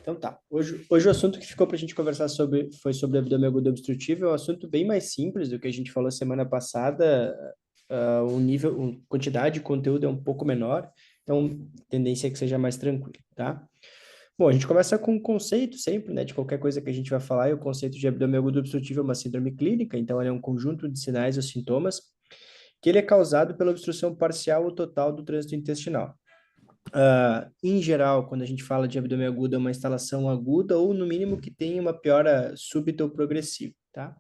Então tá. Hoje o assunto que ficou para a gente conversar foi sobre abdômen agudo obstrutivo. É um assunto bem mais simples do que a gente falou semana passada. Quantidade de conteúdo é um pouco menor, então a tendência é que seja mais tranquilo, tá? Bom, a gente começa com um conceito sempre, né, de qualquer coisa que a gente vai falar, e o conceito de abdômen agudo obstrutivo é uma síndrome clínica, então ele é um conjunto de sinais ou sintomas que ele é causado pela obstrução parcial ou total do trânsito intestinal. Em geral, quando a gente fala de abdômen agudo, é uma instalação aguda ou, no mínimo, que tenha uma piora súbita ou progressiva, tá?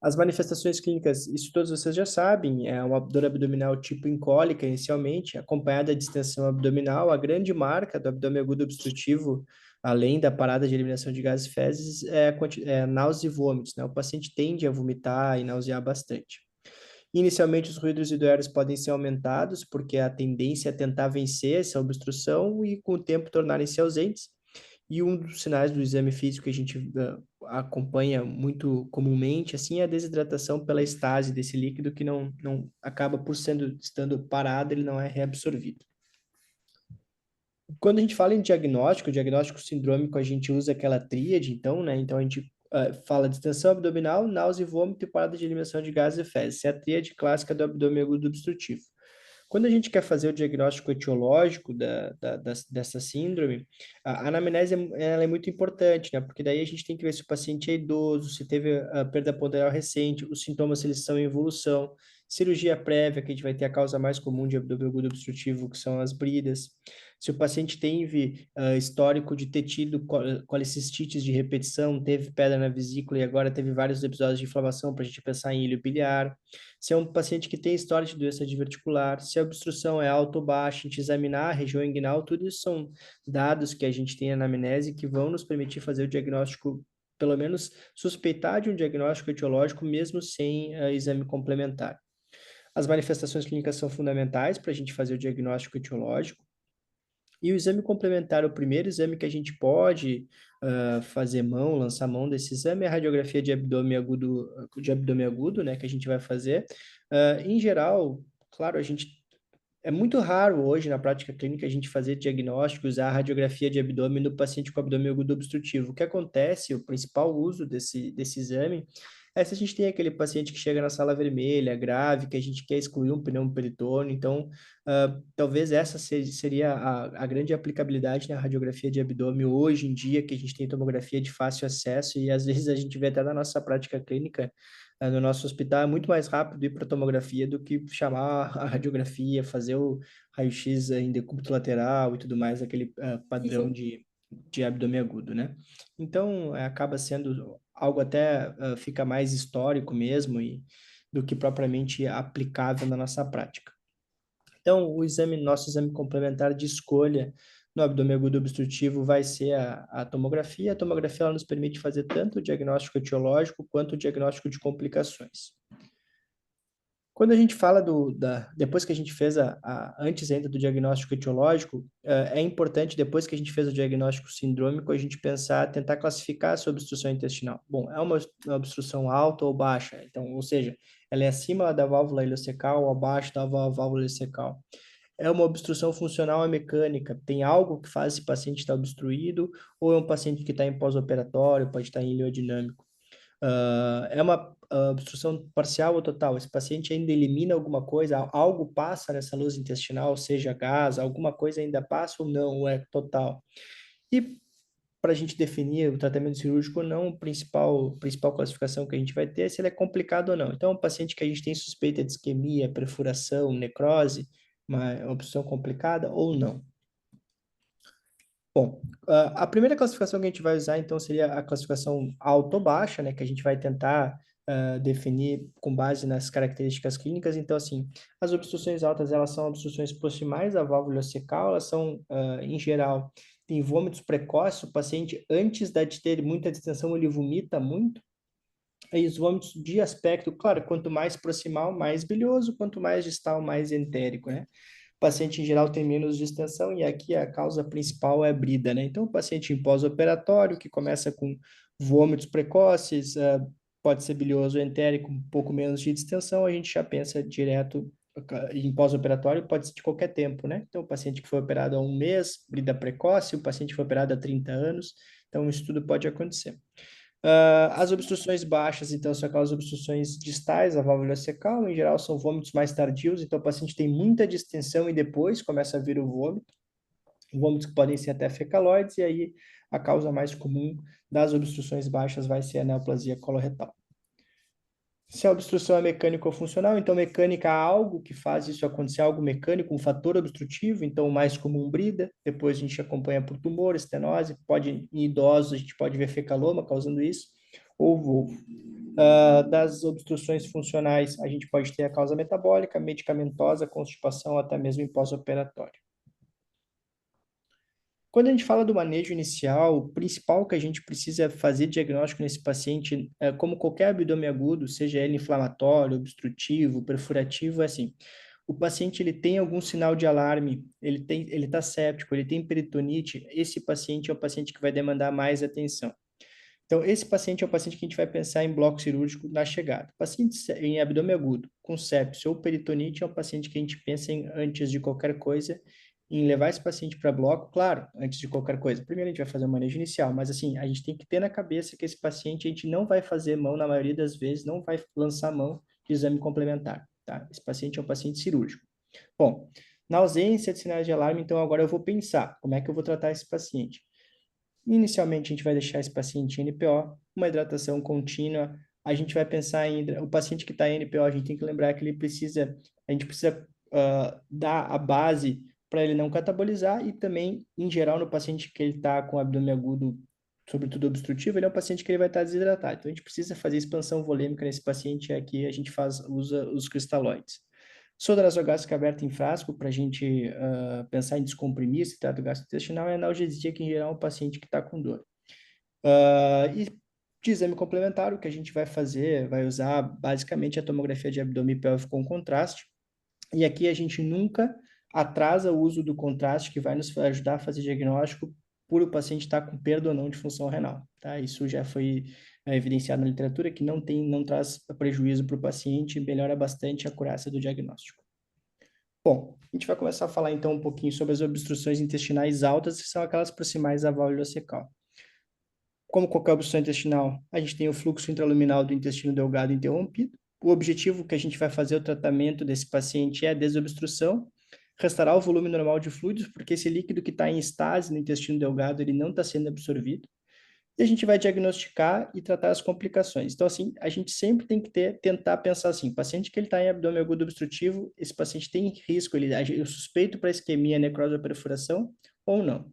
As manifestações clínicas, isso todos vocês já sabem, é uma dor abdominal tipo incólica inicialmente, acompanhada de distensão abdominal. A grande marca do abdômen agudo obstrutivo, além da parada de eliminação de gases e fezes, é náusea e vômitos, né? O paciente tende a vomitar e nausear bastante. Inicialmente, os ruídos residuários podem ser aumentados, porque a tendência é tentar vencer essa obstrução e, com o tempo, tornarem-se ausentes. E um dos sinais do exame físico que a gente acompanha muito comumente, assim, é a desidratação pela estase desse líquido que não acaba por estando parado, ele não é reabsorvido. Quando a gente fala em diagnóstico, diagnóstico sindrômico, a gente usa aquela tríade, então, né? Então a gente fala distensão abdominal, náusea e vômito e parada de eliminação de gases e fezes. Essa é a tríade clássica do abdômen agudo obstrutivo. Quando a gente quer fazer o diagnóstico etiológico dessa síndrome, a anamnese ela é muito importante, né? Porque daí a gente tem que ver se o paciente é idoso, se teve a perda ponderal recente, os sintomas se eles são em evolução, cirurgia prévia, que a gente vai ter a causa mais comum de abdômen agudo obstrutivo, que são as bridas. Se o paciente teve histórico de ter tido colecistites de repetição, teve pedra na vesícula e agora teve vários episódios de inflamação, para a gente pensar em ilho biliar. Se é um paciente que tem história de doença diverticular, se a obstrução é alta ou baixa, a gente examinar a região inguinal, tudo isso são dados que a gente tem na anamnese que vão nos permitir fazer o diagnóstico, pelo menos suspeitar de um diagnóstico etiológico, mesmo sem exame complementar. As manifestações clínicas são fundamentais para a gente fazer o diagnóstico etiológico. E o exame complementar, o primeiro exame que a gente pode lançar mão desse exame é a radiografia de abdômen agudo, né, que a gente vai fazer. Em geral, claro, é muito raro hoje na prática clínica a gente fazer diagnóstico, usar a radiografia de abdômen no paciente com abdômen agudo obstrutivo. O que acontece, o principal uso desse exame é se a gente tem aquele paciente que chega na sala vermelha, grave, que a gente quer excluir um pneu peritônio. Então, talvez essa seria a grande aplicabilidade na radiografia de abdômen hoje em dia, que a gente tem tomografia de fácil acesso e às vezes a gente vê até na nossa prática clínica no nosso hospital é muito mais rápido ir para tomografia do que chamar a radiografia, fazer o raio-x em decúbito lateral e tudo mais, aquele Sim, padrão sim. de abdômen agudo, né? Então, acaba sendo algo até fica mais histórico mesmo do que propriamente aplicável na nossa prática. Então, nosso exame complementar de escolha no abdômen agudo obstrutivo vai ser a tomografia. A tomografia ela nos permite fazer tanto o diagnóstico etiológico quanto o diagnóstico de complicações. Quando a gente fala depois que a gente fez antes ainda do diagnóstico etiológico, é importante, depois que a gente fez o diagnóstico sindrômico, a gente pensar, tentar classificar essa obstrução intestinal. Bom, é uma obstrução alta ou baixa, então, ou seja, ela é acima da válvula ileocecal ou abaixo da válvula ileocecal. É uma obstrução funcional ou mecânica, tem algo que faz esse paciente estar obstruído, ou é um paciente que está em pós-operatório, pode estar em ileodinâmico. É uma obstrução parcial ou total. Esse paciente ainda elimina alguma coisa, algo passa nessa luz intestinal, seja gás, alguma coisa ainda passa ou não, ou é total. E para a gente definir o tratamento cirúrgico ou não, a principal classificação que a gente vai ter é se ele é complicado ou não. Então, um paciente que a gente tem suspeita de isquemia, perfuração, necrose, uma obstrução complicada ou não. Bom, a primeira classificação que a gente vai usar, então, seria a classificação alta ou baixa, né, que a gente vai tentar definir com base nas características clínicas. Então, assim, as obstruções altas, elas são obstruções proximais da válvula cecal, elas são, em geral, tem vômitos precoces, o paciente, antes de ter muita distensão, ele vomita muito, e os vômitos de aspecto, claro, quanto mais proximal, mais bilhoso, quanto mais distal, mais entérico, né? O paciente em geral tem menos distensão e aqui a causa principal é a brida, né? Então, o paciente em pós-operatório, que começa com vômitos precoces, pode ser bilioso ou entérico, um pouco menos de distensão, a gente já pensa direto em pós-operatório pode ser de qualquer tempo, né? Então, o paciente que foi operado há um mês, brida precoce, o paciente que foi operado há 30 anos, então isso tudo pode acontecer. As obstruções baixas, então, são aquelas obstruções distais, a válvula ileocecal, em geral são vômitos mais tardios, então o paciente tem muita distensão e depois começa a vir o vômito, vômitos que podem ser até fecaloides, e aí a causa mais comum das obstruções baixas vai ser a neoplasia coloretal. Se a obstrução é mecânica ou funcional, então mecânica há algo que faz isso acontecer, algo mecânico, um fator obstrutivo, então o mais comum brida, depois a gente acompanha por tumor, estenose, pode, em idosos a gente pode ver fecaloma causando isso, ou vulvo. Das obstruções funcionais, a gente pode ter a causa metabólica, medicamentosa, constipação, até mesmo em pós-operatório. Quando a gente fala do manejo inicial, o principal que a gente precisa fazer diagnóstico nesse paciente, como qualquer abdômen agudo, seja ele inflamatório, obstrutivo, perfurativo, é assim, o paciente ele tem algum sinal de alarme, ele está séptico, ele tem peritonite, esse paciente é o paciente que vai demandar mais atenção. Então, esse paciente é o paciente que a gente vai pensar em bloco cirúrgico na chegada. Paciente em abdômen agudo, com sepsis ou peritonite, é um paciente que a gente pensa em, antes de qualquer coisa, em levar esse paciente para bloco, claro, antes de qualquer coisa. Primeiro a gente vai fazer o manejo inicial, mas assim, a gente tem que ter na cabeça que esse paciente a gente não vai fazer mão, na maioria das vezes, não vai lançar mão de exame complementar, tá? Esse paciente é um paciente cirúrgico. Bom, na ausência de sinais de alarme, então agora eu vou pensar como é que eu vou tratar esse paciente. Inicialmente, a gente vai deixar esse paciente em NPO, uma hidratação contínua. A gente vai pensar em o paciente que está em NPO, a gente tem que lembrar que a gente precisa dar a base para ele não catabolizar e também, em geral, no paciente que ele está com abdômen agudo, sobretudo obstrutivo, ele é um paciente que ele vai estar desidratado. Então, a gente precisa fazer expansão volêmica nesse paciente, e aqui a gente usa os cristalóides. Sonda nasogástrica aberta em frasco para a gente pensar em descomprimir esse trato gastrointestinal e analgesia, que em geral é um paciente que está com dor. E de exame complementar, o que a gente vai fazer, vai usar basicamente a tomografia de abdômen pélvico com contraste. E aqui a gente nunca atrasa o uso do contraste, que vai nos ajudar a fazer diagnóstico por o paciente estar com perda ou não de função renal. Tá? Isso já foi evidenciado na literatura, que não traz prejuízo para o paciente, melhora bastante a acurácia do diagnóstico. Bom, a gente vai começar a falar então um pouquinho sobre as obstruções intestinais altas, que são aquelas proximais da válvula ileocecal. Como qualquer obstrução intestinal, a gente tem o fluxo intraluminal do intestino delgado interrompido. O objetivo que a gente vai fazer o tratamento desse paciente é a desobstrução, restaurar o volume normal de fluidos, porque esse líquido que está em estase no intestino delgado, ele não está sendo absorvido. E a gente vai diagnosticar e tratar as complicações. Então, assim, a gente sempre tem que tentar pensar assim, paciente que ele está em abdômen agudo obstrutivo, esse paciente tem risco, eu suspeito para isquemia, necrose ou perfuração ou não.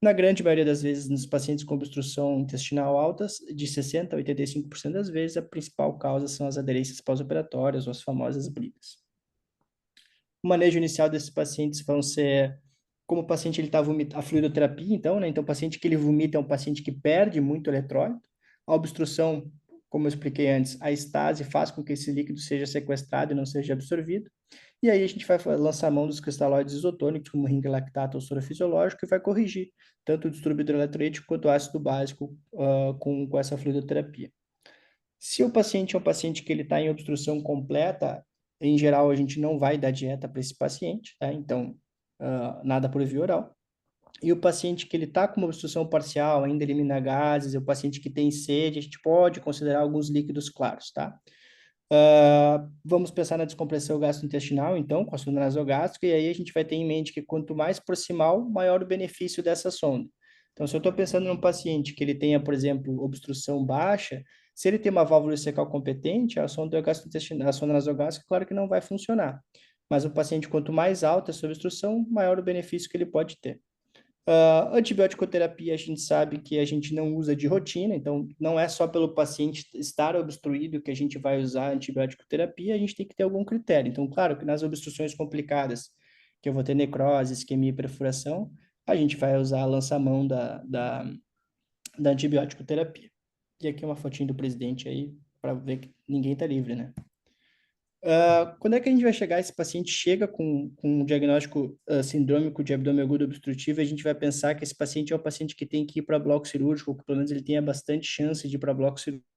Na grande maioria das vezes, nos pacientes com obstrução intestinal altas, de 60% a 85% das vezes, a principal causa são as aderências pós-operatórias ou as famosas bridas. O manejo inicial desses pacientes vão ser, como o paciente ele está vomitando, a fluidoterapia, então, né? Então, o paciente que ele vomita é um paciente que perde muito eletrólito. A obstrução, como eu expliquei antes, a estase faz com que esse líquido seja sequestrado e não seja absorvido. E aí a gente vai lançar a mão dos cristalóides isotônicos, como ringue lactato ou soro fisiológico, e vai corrigir tanto o distúrbio hidroeletroítico quanto o ácido básico com essa fluidoterapia. Se o paciente é um paciente que ele está em obstrução completa, em geral a gente não vai dar dieta para esse paciente, tá? Então, nada por via oral. E o paciente que ele está com uma obstrução parcial, ainda elimina gases, o paciente que tem sede, a gente pode considerar alguns líquidos claros, tá? Vamos pensar na descompressão gastrointestinal, então, com a sonda nasogástrica, e aí a gente vai ter em mente que quanto mais proximal, maior o benefício dessa sonda. Então, se eu estou pensando num paciente que ele tenha, por exemplo, obstrução baixa, se ele tem uma válvula ileocecal competente, a sonda gastrointestinal, a sonda nasogástrica, claro que não vai funcionar. Mas o paciente, quanto mais alta essa obstrução, maior o benefício que ele pode ter. Antibiótico-terapia, a gente sabe que a gente não usa de rotina, então não é só pelo paciente estar obstruído que a gente vai usar antibiótico-terapia, a gente tem que ter algum critério. Então, claro que nas obstruções complicadas, que eu vou ter necrose, isquemia e perfuração, a gente vai usar a lança-mão da antibiótico-terapia. E aqui uma fotinho do presidente aí, para ver que ninguém está livre, né? Quando é que a gente vai chegar? Esse paciente chega com um diagnóstico sindrômico de abdômen agudo obstrutivo, e a gente vai pensar que esse paciente é um paciente que tem que ir para bloco cirúrgico, ou que pelo menos ele tenha bastante chance de ir para bloco cirúrgico.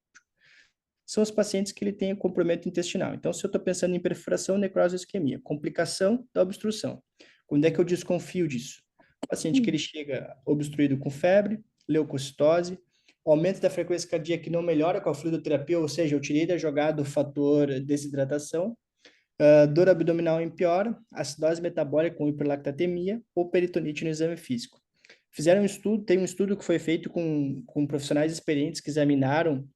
são os pacientes que ele tem comprimento intestinal. Então, se eu estou pensando em perfuração, necrose ou isquemia, complicação da obstrução. Quando é que eu desconfio disso? O paciente que ele chega obstruído com febre, leucocitose, aumento da frequência cardíaca que não melhora com a fluidoterapia, ou seja, eu tirei da jogada o fator desidratação, dor abdominal empeora, acidose metabólica com hiperlactatemia ou peritonite no exame físico. Fizeram um estudo, tem um estudo que foi feito com profissionais experientes que examinaram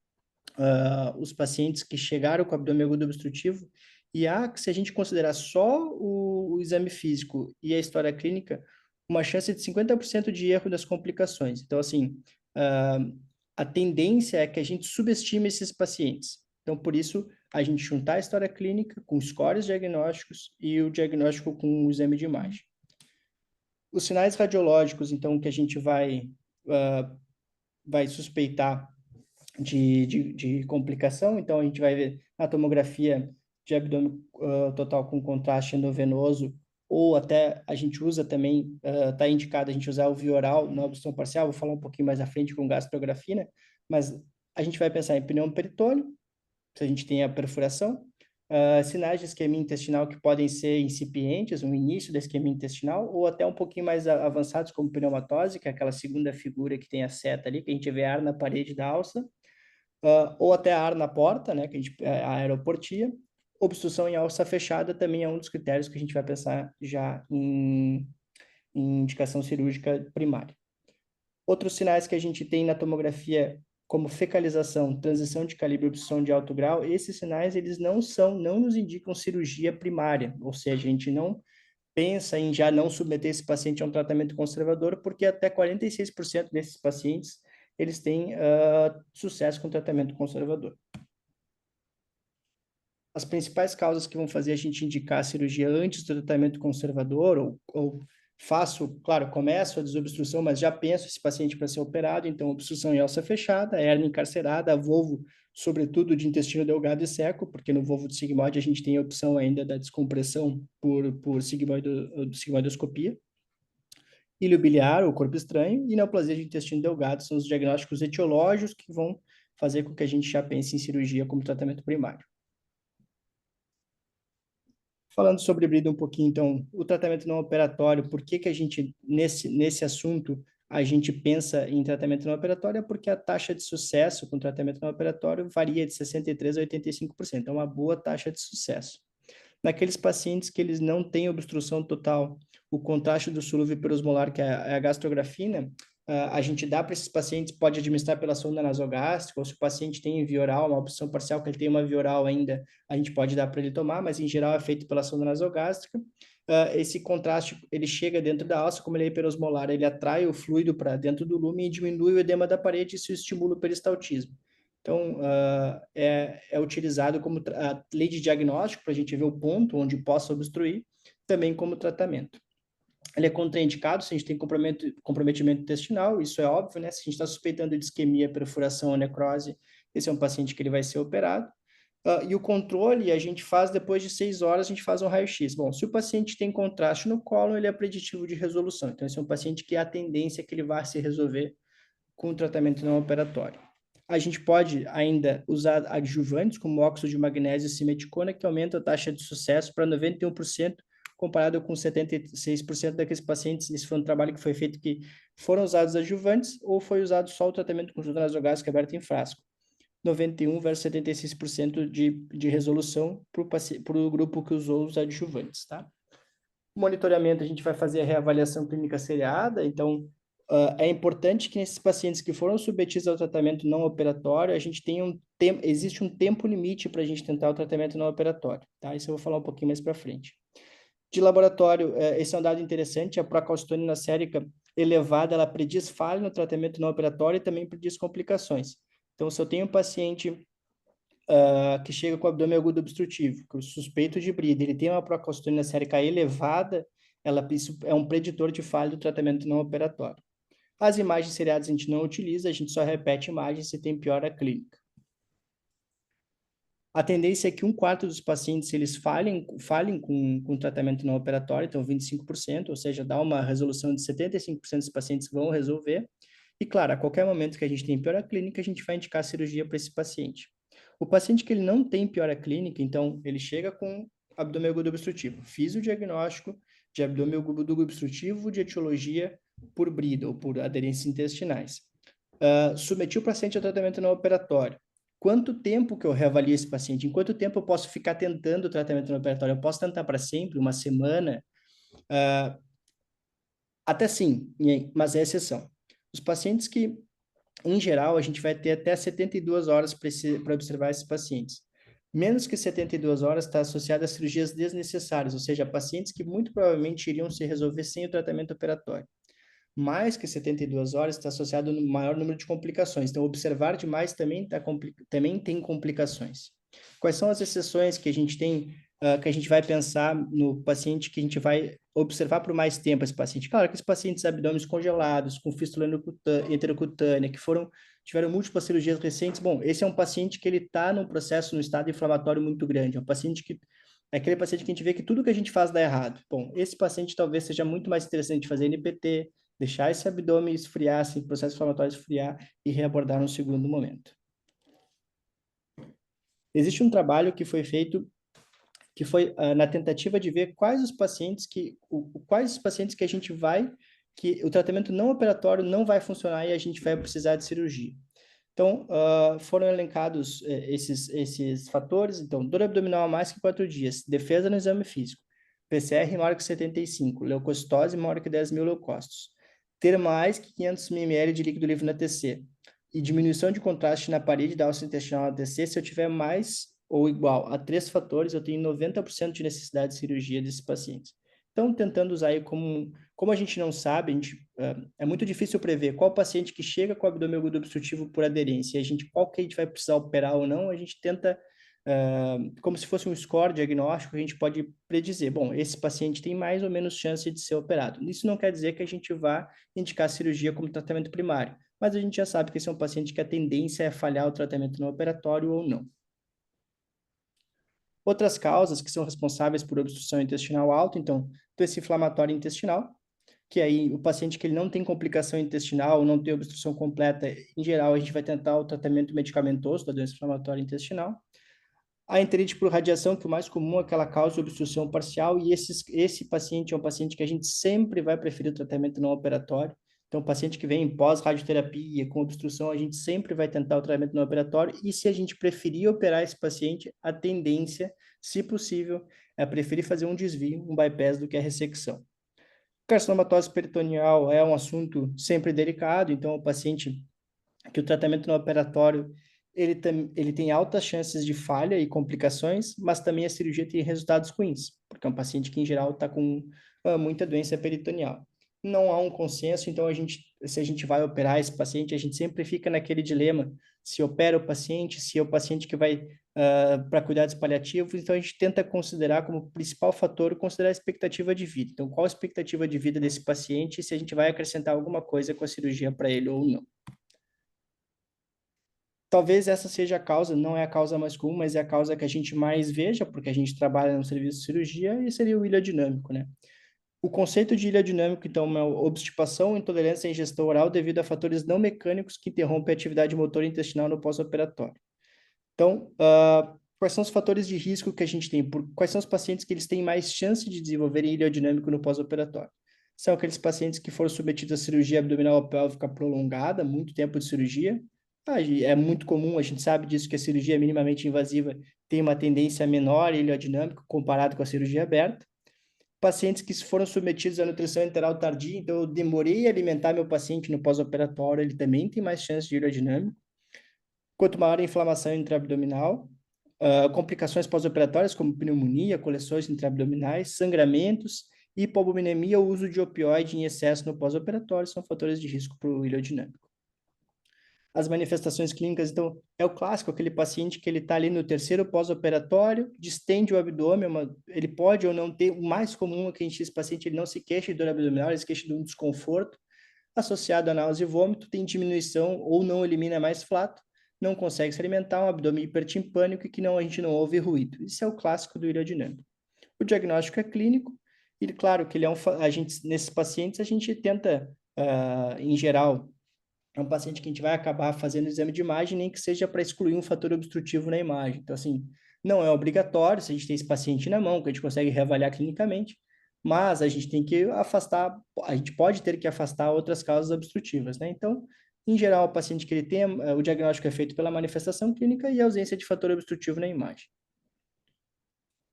os pacientes que chegaram com abdômen agudo obstrutivo, e se a gente considerar só o exame físico e a história clínica, uma chance de 50% de erro das complicações. Então, assim, a tendência é que a gente subestime esses pacientes. Então, por isso, a gente juntar a história clínica com scores diagnósticos e o diagnóstico com o exame de imagem. Os sinais radiológicos, então, que a gente vai suspeitar de complicação, então a gente vai ver a tomografia de abdômen total com contraste endovenoso, ou até a gente usa também, está indicado a gente usar o via oral na obstrução parcial, vou falar um pouquinho mais à frente com gastrografia, né? Mas a gente vai pensar em pneumo peritônio, se a gente tem a perfuração, sinais de isquemia intestinal que podem ser incipientes, no início da isquemia intestinal, ou até um pouquinho mais avançados, como pneumatose, que é aquela segunda figura que tem a seta ali, que a gente vê ar na parede da alça, ou até ar na porta, né, que a aeroportia. Obstrução em alça fechada também é um dos critérios que a gente vai pensar já em indicação cirúrgica primária. Outros sinais que a gente tem na tomografia, como fecalização, transição de calibre, obstrução de alto grau, esses sinais eles não nos indicam cirurgia primária, ou seja, a gente não pensa em já não submeter esse paciente a um tratamento conservador, porque até 46% desses pacientes eles têm sucesso com tratamento conservador. As principais causas que vão fazer a gente indicar a cirurgia antes do tratamento conservador, ou claro, começo a desobstrução, mas já penso esse paciente para ser operado, então obstrução em alça fechada, hérnia encarcerada, volvo, sobretudo de intestino delgado e seco, porque no volvo de sigmoide a gente tem a opção ainda da descompressão por sigmoidoscopia. Ilho biliar, ou corpo estranho, e neoplasia de intestino delgado são os diagnósticos etiológicos que vão fazer com que a gente já pense em cirurgia como tratamento primário. Falando sobre híbrido um pouquinho, então, o tratamento não operatório, por que que a gente, nesse assunto, a gente pensa em tratamento não operatório? É porque a taxa de sucesso com tratamento não operatório varia de 63% a 85%, é uma boa taxa de sucesso. Naqueles pacientes que eles não têm obstrução total, o contraste do solúvel hiperosmolar, que é a gastrografina, a gente dá para esses pacientes, pode administrar pela sonda nasogástrica, ou se o paciente tem via oral, uma obstrução parcial, que ele tem uma via oral ainda, a gente pode dar para ele tomar, mas em geral é feito pela sonda nasogástrica. Esse contraste, ele chega dentro da alça, como ele é hiperosmolar, ele atrai o fluido para dentro do lumen e diminui o edema da parede, e isso estimula o peristaltismo. Então, é utilizado como a lei de diagnóstico, para a gente ver o ponto onde possa obstruir, também como tratamento. Ele é contraindicado se a gente tem comprometimento intestinal, isso é óbvio, né? Se a gente está suspeitando de isquemia, perfuração ou necrose, esse é um paciente que ele vai ser operado. E o controle a gente faz depois de 6 horas, a gente faz um raio-x. Bom, se o paciente tem contraste no colo, ele é preditivo de resolução. Então, esse é um paciente que a tendência é que ele vá se resolver com o tratamento não operatório. A gente pode ainda usar adjuvantes, como óxido de magnésio e simeticona, que aumenta a taxa de sucesso para 91%, comparado com 76% daqueles pacientes. Esse foi um trabalho que foi feito que foram usados adjuvantes ou foi usado só o tratamento com conjunto nasogástrico aberto em frasco. 91 versus 76% de resolução para o grupo que usou os adjuvantes, tá? Monitoramento, a gente vai fazer a reavaliação clínica seriada, então é importante que nesses pacientes que foram submetidos ao tratamento não operatório, a gente tenha existe um tempo limite para a gente tentar o tratamento não operatório, tá? Isso eu vou falar um pouquinho mais para frente. De laboratório, esse é um dado interessante, a procalcitonina sérica elevada, ela prediz falha no tratamento não operatório e também prediz complicações. Então, se eu tenho um paciente que chega com abdômen agudo obstrutivo, que o suspeito de brida, ele tem uma procalcitonina sérica elevada, isso é um preditor de falha do tratamento não operatório. As imagens seriadas a gente não utiliza, a gente só repete imagens se tem piora clínica. A tendência é que 1/4 dos pacientes, eles falhem com tratamento não operatório, então 25%, ou seja, dá uma resolução de 75% dos pacientes vão resolver. E, claro, a qualquer momento que a gente tem piora clínica, a gente vai indicar a cirurgia para esse paciente. O paciente que ele não tem piora clínica, então, ele chega com abdômen agudo obstrutivo. Fiz o diagnóstico de abdômen agudo obstrutivo de etiologia por brida ou por aderências intestinais. Submeti o paciente ao tratamento não operatório. Quanto tempo que eu reavalio esse paciente? Em quanto tempo eu posso ficar tentando o tratamento não operatório? Eu posso tentar para sempre, uma semana? Até sim, mas é exceção. Os pacientes que, em geral, a gente vai ter até 72 horas para observar esses pacientes. Menos que 72 horas está associado a cirurgias desnecessárias, ou seja, pacientes que muito provavelmente iriam se resolver sem o tratamento operatório. Mais que 72 horas está associado a um maior número de complicações. Então, observar demais também tem complicações. Quais são as exceções que a gente tem, que a gente vai pensar no paciente que a gente vai observar por mais tempo esse paciente? Claro que os pacientes abdômenes congelados, com fístula intercutânea, que tiveram múltiplas cirurgias recentes, bom, esse é um paciente que ele está num processo, num estado inflamatório muito grande, é um paciente que é aquele paciente que a gente vê que tudo que a gente faz dá errado. Bom, esse paciente talvez seja muito mais interessante fazer NPT, deixar esse abdômen esfriar, esse processo inflamatório esfriar e reabordar no segundo momento. Existe um trabalho que foi feito, que foi na tentativa de ver quais os pacientes que a gente vai, que o tratamento não operatório não vai funcionar e a gente vai precisar de cirurgia. Então, foram elencados esses fatores. Então, dor abdominal a mais que 4 dias, defesa no exame físico, PCR maior que 75, leucocitose maior que 10.000 leucócitos, ter mais que 500 ml de líquido livre na TC e diminuição de contraste na parede da alça intestinal na TC, se eu tiver mais ou igual a 3 fatores, eu tenho 90% de necessidade de cirurgia desses pacientes. Então, tentando usar aí como a gente não sabe, é muito difícil prever qual paciente que chega com abdômen agudo obstrutivo por aderência, qual que a gente vai precisar operar ou não, a gente tenta, como se fosse um score diagnóstico, a gente pode predizer, bom, esse paciente tem mais ou menos chance de ser operado. Isso não quer dizer que a gente vá indicar a cirurgia como tratamento primário, mas a gente já sabe que esse é um paciente que a tendência é falhar o tratamento no operatório ou não. Outras causas que são responsáveis por obstrução intestinal alta, então, doença inflamatória intestinal, que aí o paciente que ele não tem complicação intestinal, não tem obstrução completa, em geral, a gente vai tentar o tratamento medicamentoso da doença inflamatória intestinal. A enterite por radiação, que o mais comum é que ela cause obstrução parcial, e esse paciente é um paciente que a gente sempre vai preferir o tratamento não operatório. Então, o paciente que vem pós-radioterapia, com obstrução, a gente sempre vai tentar o tratamento não operatório, e se a gente preferir operar esse paciente, a tendência, se possível, é preferir fazer um desvio, um bypass, do que a ressecção. Carcinomatose peritoneal é um assunto sempre delicado, então o paciente que o tratamento no operatório ele tem altas chances de falha e complicações, mas também a cirurgia tem resultados ruins, porque é um paciente que em geral está com muita doença peritoneal. Não há um consenso, então se a gente vai operar esse paciente, a gente sempre fica naquele dilema, se opera o paciente, se é o paciente que vai para cuidados paliativos, então a gente tenta considerar como principal fator, considerar a expectativa de vida. Então, qual a expectativa de vida desse paciente e se a gente vai acrescentar alguma coisa com a cirurgia para ele ou não. Talvez essa seja a causa, não é a causa mais comum, mas é a causa que a gente mais veja, porque a gente trabalha no serviço de cirurgia, e seria o ilha-dinâmico, né? O conceito de ilha-dinâmico, então, é obstipação ou intolerância à ingestão oral devido a fatores não mecânicos que interrompem a atividade motora intestinal no pós-operatório. Então, quais são os fatores de risco que a gente tem? Quais são os pacientes que eles têm mais chance de desenvolverem ilha-dinâmico no pós-operatório? São aqueles pacientes que foram submetidos à cirurgia abdominal pélvica prolongada, muito tempo de cirurgia. É muito comum, a gente sabe disso, que a cirurgia minimamente invasiva tem uma tendência menor ilha-dinâmico comparado com a cirurgia aberta. Pacientes que foram submetidos à nutrição enteral tardia, então eu demorei a alimentar meu paciente no pós-operatório, ele também tem mais chance de ilha-dinâmico. Quanto maior a inflamação intraabdominal, complicações pós-operatórias como pneumonia, coleções intraabdominais, sangramentos, hipoalbuminemia ou uso de opioide em excesso no pós-operatório são fatores de risco para o ilhodinâmico. As manifestações clínicas, então, é o clássico, aquele paciente que ele está ali no terceiro pós-operatório, distende o abdômen, ele pode ou não ter, o mais comum é que esse paciente ele não se queixa de dor abdominal, ele se queixa de um desconforto, associado a náusea e vômito, tem diminuição ou não elimina mais flato, não consegue se alimentar, um abdômen hipertimpânico e que a gente não ouve ruído. Isso é o clássico do ilhodinâmico. O diagnóstico é clínico, e claro que ele nesses pacientes a gente tenta, em geral, é um paciente que a gente vai acabar fazendo exame de imagem, nem que seja para excluir um fator obstrutivo na imagem. Então, assim, não é obrigatório se a gente tem esse paciente na mão, que a gente consegue reavaliar clinicamente, mas a gente tem que afastar, a gente pode ter que afastar outras causas obstrutivas, né? Então, em geral, o paciente que ele tem, o diagnóstico é feito pela manifestação clínica e ausência de fator obstrutivo na imagem.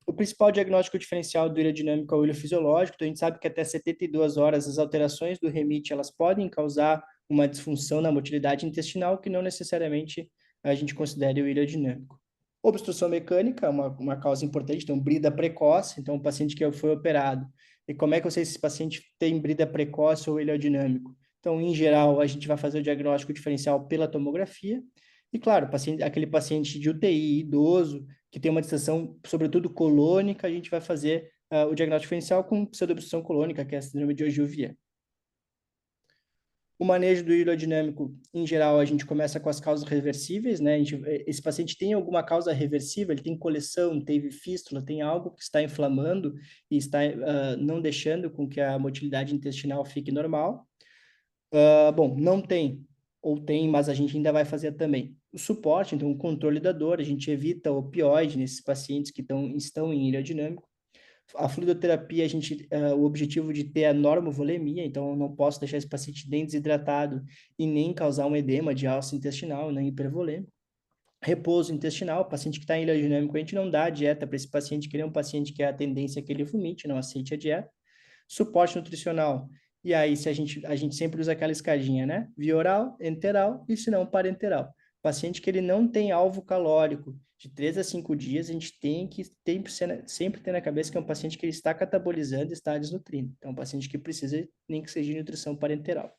O principal diagnóstico diferencial do heliodinâmico é o fisiológico, então a gente sabe que até 72 horas as alterações do REMIT elas podem causar uma disfunção na motilidade intestinal que não necessariamente a gente considere o heliodinâmico. Obstrução mecânica é uma causa importante, então brida precoce, então o paciente que foi operado. E como é que eu sei se esse paciente tem brida precoce ou heliodinâmico? Então, em geral, a gente vai fazer o diagnóstico diferencial pela tomografia. E, claro, aquele paciente de UTI, idoso, que tem uma distensão, sobretudo colônica, a gente vai fazer o diagnóstico diferencial com pseudoobstrução colônica, que é a síndrome de Ogier. O manejo do hidrodinâmico, em geral, a gente começa com as causas reversíveis, né? Esse paciente tem alguma causa reversível, ele tem coleção, teve fístula, tem algo que está inflamando e está não deixando com que a motilidade intestinal fique normal. Bom, não tem, ou tem, mas a gente ainda vai fazer também. O suporte, então, o controle da dor, a gente evita opioide nesses pacientes que estão em heliodinâmico. A fluidoterapia, o objetivo de ter a normovolemia, então eu não posso deixar esse paciente nem desidratado e nem causar um edema de alça intestinal, nem hipervolêmico. Repouso intestinal, o paciente que está em heliodinâmico, a gente não dá a dieta para esse paciente, que ele é um paciente que a tendência é que ele vomite, não aceite a dieta. Suporte nutricional, e aí se a gente sempre usa aquela escadinha, né? Via oral, enteral e se não parenteral. Paciente que ele não tem alvo calórico de 3 a 5 dias, a gente tem que sempre ter na cabeça que é um paciente que ele está catabolizando e está desnutrindo. Então, é um paciente que precisa nem que seja de nutrição parenteral.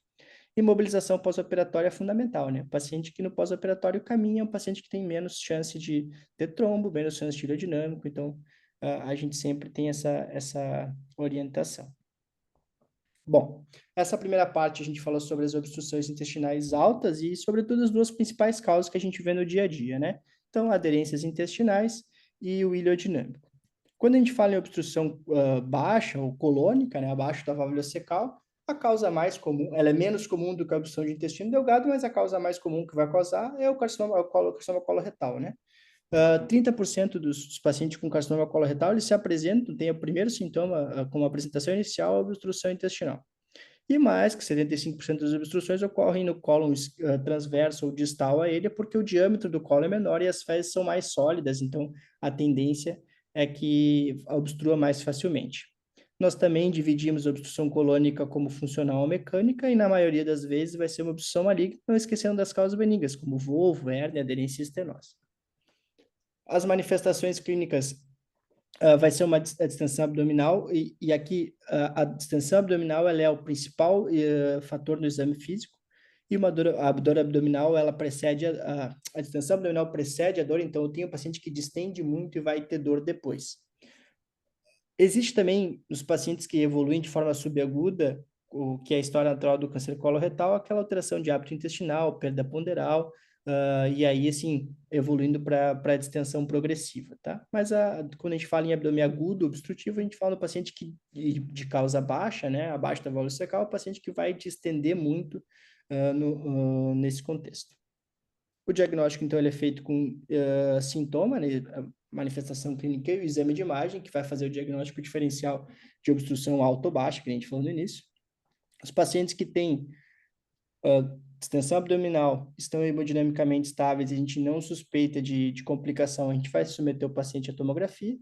Imobilização pós-operatória é fundamental, né? O paciente que no pós-operatório caminha é um paciente que tem menos chance de ter trombo, menos chance de hidrodinâmico, então a gente sempre tem essa orientação. Bom, essa primeira parte a gente falou sobre as obstruções intestinais altas e, sobretudo, as duas principais causas que a gente vê no dia a dia, né? Então, aderências intestinais e o ilhodinâmico. Quando a gente fala em obstrução baixa ou colônica, né, abaixo da válvula cecal, a causa mais comum, ela é menos comum do que a obstrução de intestino delgado, mas a causa mais comum que vai causar é o carcinoma coloretal, né? 30% dos pacientes com carcinoma coloretal, eles se apresentam, tem o primeiro sintoma, como apresentação inicial, a obstrução intestinal. E mais que 75% das obstruções ocorrem no cólon transverso ou distal a ele, porque o diâmetro do cólon é menor e as fezes são mais sólidas, então a tendência é que obstrua mais facilmente. Nós também dividimos a obstrução colônica como funcional ou mecânica, e na maioria das vezes vai ser uma obstrução maligna, não esquecendo das causas benignas, como volvo, hérnia, aderência e estenose. As manifestações clínicas vai ser uma distensão abdominal, e aqui a distensão abdominal ela é o principal fator no exame físico, e a dor abdominal, ela precede, a distensão abdominal precede a dor, então eu tenho paciente que distende muito e vai ter dor depois. Existe também, nos pacientes que evoluem de forma subaguda, o que é a história natural do câncer coloretal, aquela alteração de hábito intestinal, perda ponderal, e aí, assim, evoluindo para a distensão progressiva, tá? Mas quando a gente fala em abdômen agudo, obstrutivo, a gente fala no paciente de causa baixa, né? Abaixo da válvula cecal, o paciente que vai distender muito nesse contexto. O diagnóstico, então, ele é feito com sintoma, né? Manifestação clínica e o exame de imagem, que vai fazer o diagnóstico diferencial de obstrução alta ou baixa, que a gente falou no início. Os pacientes que têm distensão abdominal estão hemodinamicamente estáveis e a gente não suspeita de complicação, a gente vai submeter o paciente à tomografia.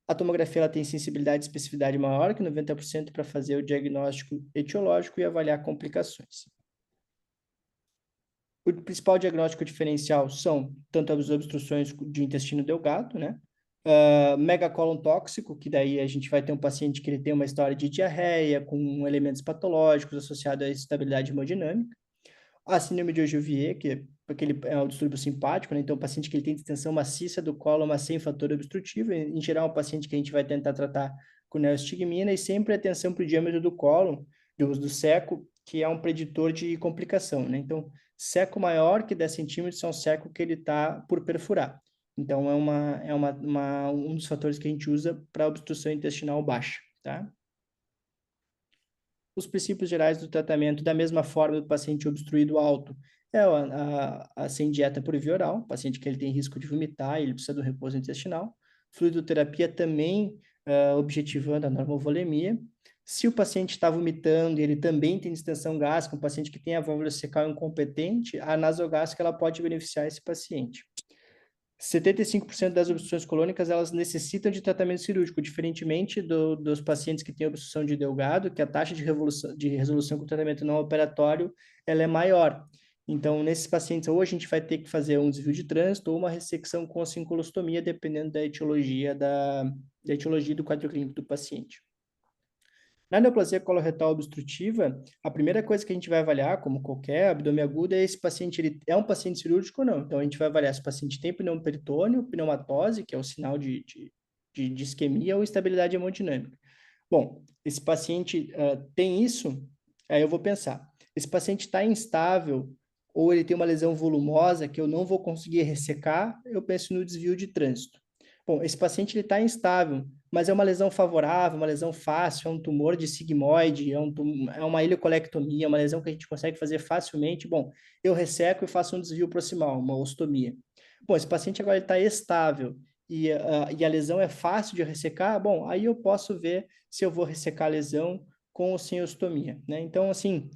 A tomografia ela tem sensibilidade e especificidade maior que 90% para fazer o diagnóstico etiológico e avaliar complicações. O principal diagnóstico diferencial são tanto as obstruções de intestino delgado, né? Megacólon tóxico, que daí a gente vai ter um paciente que ele tem uma história de diarreia com elementos patológicos associados à instabilidade hemodinâmica. A síndrome de Ogier, que aquele é um distúrbio simpático, né? Então, o paciente que ele tem distensão maciça do cólon, mas sem fator obstrutivo, em geral, é um paciente que a gente vai tentar tratar com neostigmina e sempre atenção para o diâmetro do cólon, do seco, que é um preditor de complicação, né? Então, seco maior que 10 centímetros é um seco que ele está por perfurar. Então, um dos fatores que a gente usa para obstrução intestinal baixa, tá? Os princípios gerais do tratamento, da mesma forma do paciente obstruído alto, é sem dieta por via oral, paciente que ele tem risco de vomitar, ele precisa do repouso intestinal. Fluidoterapia também objetivando a normovolemia. Se o paciente está vomitando e ele também tem distensão gástrica, um paciente que tem a válvula cecal incompetente, a nasogástrica ela pode beneficiar esse paciente. 75% das obstruções colônicas, elas necessitam de tratamento cirúrgico, diferentemente dos pacientes que têm obstrução de Delgado, que a taxa de resolução com tratamento não operatório, ela é maior. Então, nesses pacientes, ou a gente vai ter que fazer um desvio de trânsito ou uma ressecção com sinculostomia, dependendo da etiologia, da etiologia do quadro clínico do paciente. Na neoplasia coloretal obstrutiva, a primeira coisa que a gente vai avaliar, como qualquer abdômen agudo, é esse paciente ele é um paciente cirúrgico ou não. Então, a gente vai avaliar se o paciente tem pneumoperitônio, pneumatose, que é o sinal de isquemia, ou instabilidade hemodinâmica. Bom, esse paciente tem isso, aí eu vou pensar, esse paciente está instável ou ele tem uma lesão volumosa que eu não vou conseguir ressecar, eu penso no desvio de trânsito. Bom, esse paciente está instável, mas é uma lesão favorável, uma lesão fácil, é um tumor de sigmoide, é uma ileocolectomia, uma lesão que a gente consegue fazer facilmente. Bom, eu resseco e faço um desvio proximal, uma ostomia. Bom, esse paciente agora está estável e a lesão é fácil de ressecar, bom, aí eu posso ver se eu vou ressecar a lesão com ou sem ostomia, né? Então, assim,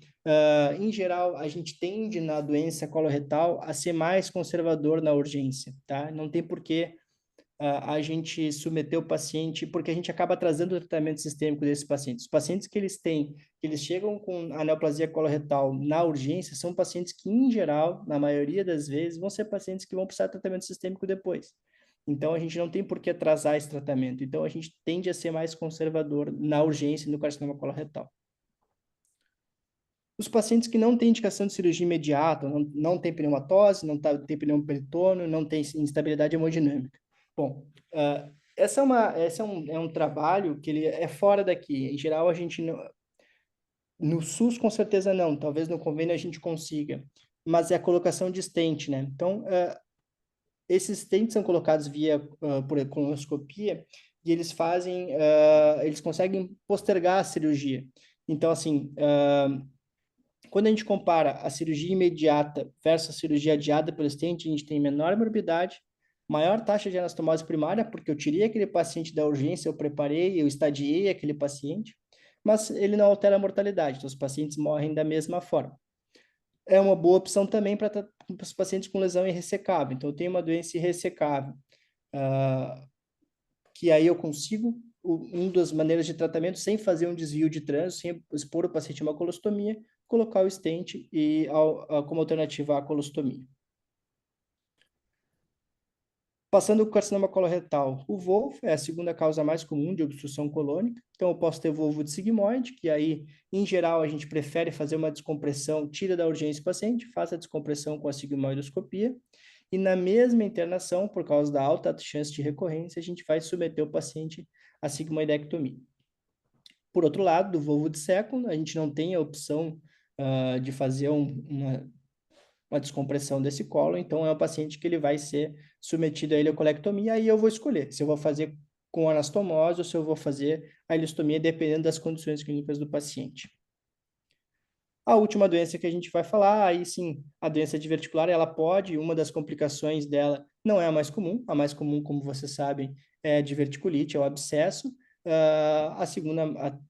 em geral, a gente tende na doença coloretal a ser mais conservador na urgência, tá? Não tem por que a gente submeter o paciente, porque a gente acaba atrasando o tratamento sistêmico desses pacientes. Os pacientes que eles chegam com aneoplasia coloretal na urgência, são pacientes que, em geral, na maioria das vezes, vão ser pacientes que vão precisar de tratamento sistêmico depois. Então, a gente não tem por que atrasar esse tratamento. Então, a gente tende a ser mais conservador na urgência no carcinoma coloretal. Os pacientes que não têm indicação de cirurgia imediata, não tem pneumatose, não tem pneumoperitônio, não tem instabilidade hemodinâmica. Bom, esse é um trabalho que ele é fora daqui. Em geral, a gente no SUS com certeza não, talvez no convênio a gente consiga, mas é a colocação de stent, né? Então, esses stents são colocados por colonoscopia e eles conseguem postergar a cirurgia. Então, assim, quando a gente compara a cirurgia imediata versus a cirurgia adiada pelo stent, a gente tem menor morbidade, maior taxa de anastomose primária, porque eu tirei aquele paciente da urgência, eu preparei, eu estadiei aquele paciente, mas ele não altera a mortalidade, então os pacientes morrem da mesma forma. É uma boa opção também para os pacientes com lesão irressecável. Então, eu tenho uma doença irressecável, que aí eu consigo, uma das maneiras de tratamento, sem fazer um desvio de trânsito, sem expor o paciente a uma colostomia, colocar o stent como alternativa à colostomia. Passando o carcinoma coloretal, o volvo é a segunda causa mais comum de obstrução colônica. Então, eu posso ter volvo de sigmoide, que aí, em geral, a gente prefere fazer uma descompressão, tira da urgência o paciente, faz a descompressão com a sigmoidoscopia. E na mesma internação, por causa da alta chance de recorrência, a gente vai submeter o paciente à sigmoidectomia. Por outro lado, do volvo de século, a gente não tem a opção de fazer uma descompressão desse colo, então é um paciente que ele vai ser submetido à ileocolectomia, aí eu vou escolher se eu vou fazer com anastomose ou se eu vou fazer a ileostomia, dependendo das condições clínicas do paciente. A última doença que a gente vai falar, aí sim, a doença diverticular, ela pode, uma das complicações dela não é a mais comum, como vocês sabem, é a diverticulite, é o abscesso. A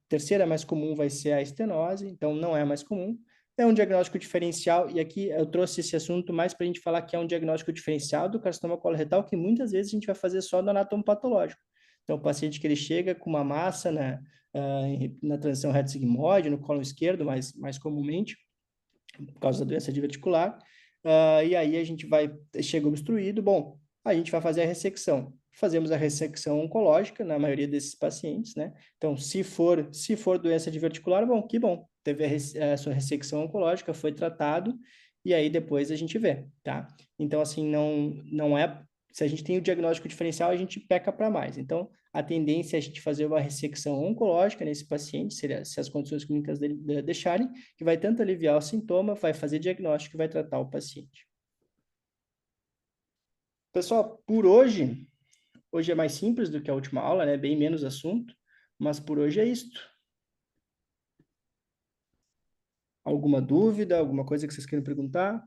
terceira mais comum vai ser a estenose, então não é a mais comum. É um diagnóstico diferencial, e aqui eu trouxe esse assunto mais para a gente falar que é um diagnóstico diferencial do carcinoma coloretal, que muitas vezes a gente vai fazer só do anatomopatológico. Então, o paciente que ele chega com uma massa na transição reto-sigmoide, no colo esquerdo, mais comumente, por causa da doença diverticular, e aí a gente chega obstruído, bom, a gente vai fazer a ressecção. Fazemos a ressecção oncológica na maioria desses pacientes, né? Então, se for doença diverticular, bom, que bom, teve a sua ressecção oncológica, foi tratado, e aí depois a gente vê, tá? Então, assim, não é... Se a gente tem o diagnóstico diferencial, a gente peca para mais. Então, a tendência é a gente fazer uma ressecção oncológica nesse paciente, se as condições clínicas dele deixarem, que vai tanto aliviar o sintoma, vai fazer diagnóstico e vai tratar o paciente. Pessoal, por hoje é mais simples do que a última aula, né? Bem menos assunto, mas por hoje é isto. Alguma dúvida, alguma coisa que vocês queiram perguntar?